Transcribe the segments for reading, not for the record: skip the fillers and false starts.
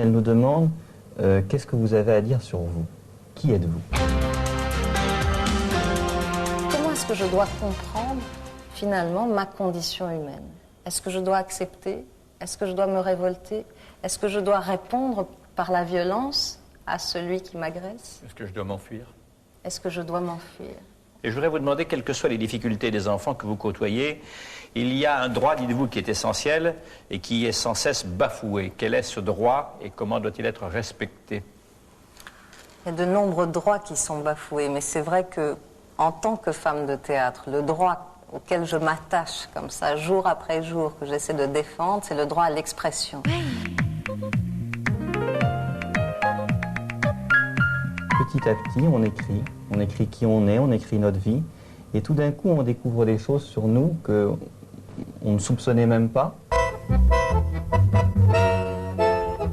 elle nous demande qu'est-ce que vous avez à dire sur vous? Qui êtes-vous? Comment est-ce que je dois comprendre finalement ma condition humaine? Est-ce que je dois accepter? Est-ce que je dois me révolter? Est-ce que je dois répondre par la violence à celui qui m'agresse? Est-ce que je dois m'enfuir? Est-ce que je dois m'enfuir? Et je voudrais vous demander, quelles que soient les difficultés des enfants que vous côtoyez, il y a un droit, dites-vous, qui est essentiel et qui est sans cesse bafoué. Quel est ce droit et comment doit-il être respecté? Il y a de nombreux droits qui sont bafoués, mais c'est vrai que, en tant que femme de théâtre, le droit auquel je m'attache comme ça, jour après jour, que j'essaie de défendre, c'est le droit à l'expression. Petit à petit, on écrit qui on est, on écrit notre vie, et tout d'un coup, on découvre des choses sur nous qu'on ne soupçonnait même pas.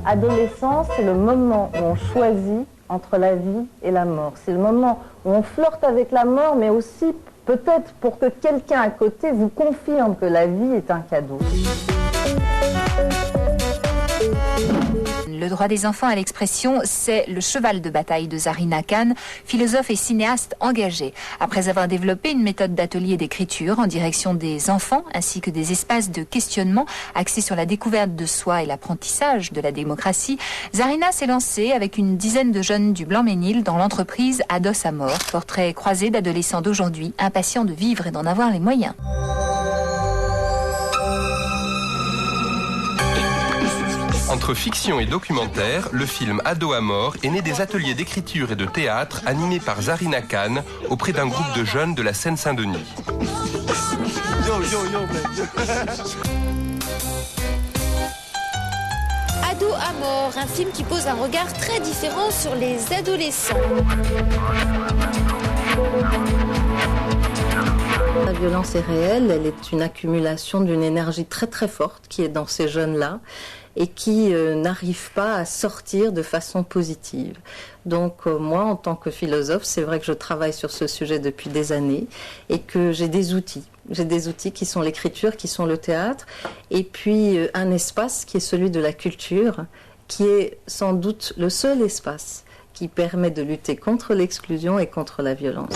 Adolescence, c'est le moment où on choisit entre la vie et la mort. C'est le moment où on flirte avec la mort, mais aussi peut-être pour que quelqu'un à côté vous confirme que la vie est un cadeau. Le droit des enfants à l'expression, c'est le cheval de bataille de Zarina Khan, philosophe et cinéaste engagé. Après avoir développé une méthode d'atelier d'écriture en direction des enfants, ainsi que des espaces de questionnement axés sur la découverte de soi et l'apprentissage de la démocratie, Zarina s'est lancée avec une dizaine de jeunes du Blanc-Ménil dans l'entreprise Ados à mort, portrait croisé d'adolescents d'aujourd'hui, impatients de vivre et d'en avoir les moyens. Entre fiction et documentaire, le film Ados à mort est né des ateliers d'écriture et de théâtre animés par Zarina Khan auprès d'un groupe de jeunes de la Seine-Saint-Denis. Ados à mort, un film qui pose un regard très différent sur les adolescents. La violence est réelle, elle est une accumulation d'une énergie très très forte qui est dans ces jeunes-là et qui n'arrive pas à sortir de façon positive. Donc moi, en tant que philosophe, c'est vrai que je travaille sur ce sujet depuis des années et que j'ai des outils. J'ai des outils qui sont l'écriture, qui sont le théâtre, et puis un espace qui est celui de la culture, qui est sans doute le seul espace qui permet de lutter contre l'exclusion et contre la violence.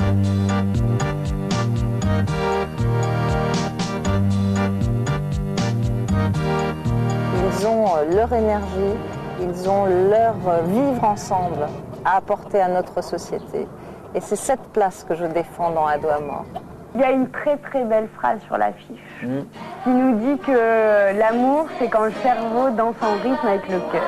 Ils ont leur énergie, ils ont leur vivre ensemble à apporter à notre société. Et c'est cette place que je défends dans Ados à mort. Il y a une très très belle phrase sur l'affiche qui nous dit que l'amour, c'est quand le cerveau danse en rythme avec le cœur.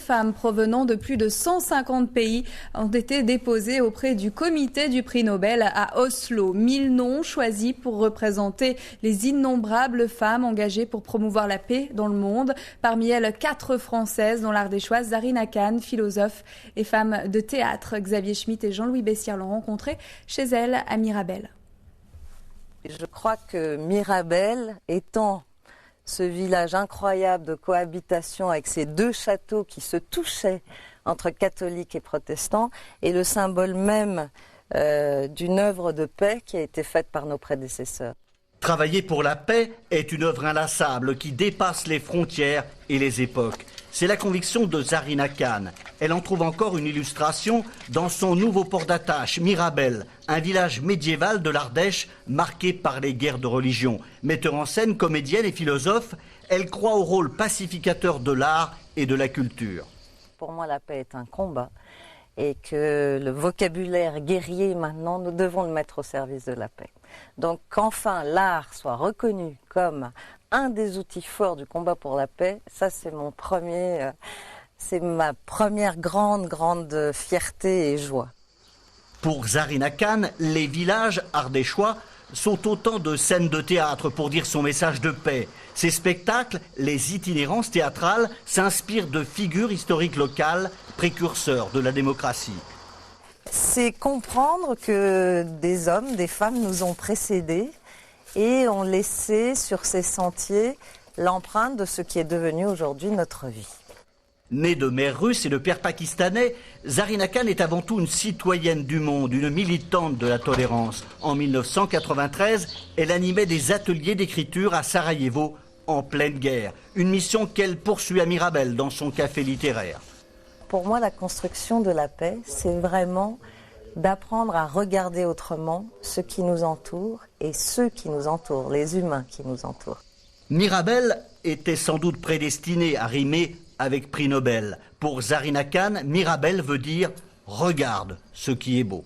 Femmes provenant de plus de 150 pays ont été déposées auprès du comité du prix Nobel à Oslo. 1000 noms choisis pour représenter les innombrables femmes engagées pour promouvoir la paix dans le monde. Parmi elles, 4 Françaises, dont l'ardéchoise Zarina Khan, philosophe et femme de théâtre. Xavier Schmitt et Jean-Louis Bessières l'ont rencontrée chez elle à Mirabel. Je crois que Mirabel étant ce village incroyable de cohabitation avec ces 2 châteaux qui se touchaient entre catholiques et protestants est le symbole même d'une œuvre de paix qui a été faite par nos prédécesseurs. Travailler pour la paix est une œuvre inlassable qui dépasse les frontières et les époques. C'est la conviction de Zarina Khan. Elle en trouve encore une illustration dans son nouveau port d'attache, Mirabel, un village médiéval de l'Ardèche marqué par les guerres de religion. Metteur en scène, comédienne et philosophe, elle croit au rôle pacificateur de l'art et de la culture. Pour moi, la paix est un combat et que le vocabulaire guerrier, maintenant, nous devons le mettre au service de la paix. Donc qu'enfin l'art soit reconnu comme un des outils forts du combat pour la paix, ça c'est c'est ma première grande fierté et joie. Pour Zarina Khan, les villages ardéchois sont autant de scènes de théâtre pour dire son message de paix. Ces spectacles, les itinérances théâtrales, s'inspirent de figures historiques locales, précurseurs de la démocratie. C'est comprendre que des hommes, des femmes nous ont précédés et ont laissé sur ces sentiers l'empreinte de ce qui est devenu aujourd'hui notre vie. Née de mère russe et de père pakistanais, Zarina Khan est avant tout une citoyenne du monde, une militante de la tolérance. En 1993, elle animait des ateliers d'écriture à Sarajevo, en pleine guerre. Une mission qu'elle poursuit à Mirabel, dans son café littéraire. Pour moi, la construction de la paix, c'est vraiment d'apprendre à regarder autrement ce qui nous entoure et ceux qui nous entourent, les humains qui nous entourent. Mirabel était sans doute prédestinée à rimer avec prix Nobel. Pour Zarina Khan, Mirabel veut dire « regarde ce qui est beau ».